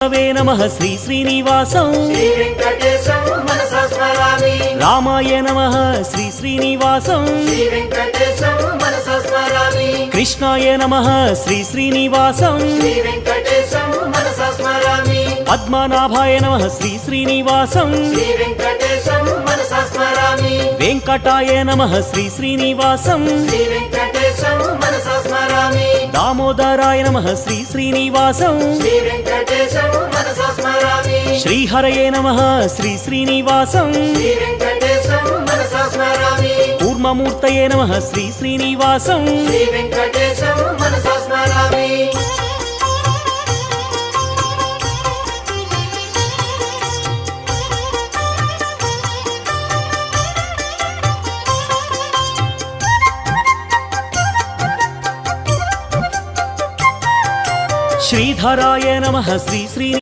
वे नमः श्री श्रीनिवासं श्री वेंकटेशं मनसा स्मरामि। रामाय नमः श्री श्रीनिवासं श्री वेंकटेशं मनसा स्मरामि। कृष्णाय नमः श्री श्रीनिवासं श्री वेंकटेशं मनसा स्मरामि। पद्मनाभाय नमः श्री श्रीनिवासं श्री वेंकटेशं मनसा स्मरामि। वेंकटाय नमः श्री श्रीनिवासं श्री वेंकटेशं मनसा स्मरामि। दामोदराय नमः श्री श्रीनिवासं श्री वेंकटेशं मनसा स्मरामि। श्रीहरये नमः श्री श्रीनिवासं श्री वेंकटेशं मनसा स्मरामि। कूर्ममूर्तये नमः श्री श्रीनिवासं श्री वेंकटेशं मनसा स्मरामि। श्रीधराय नमः श्री श्री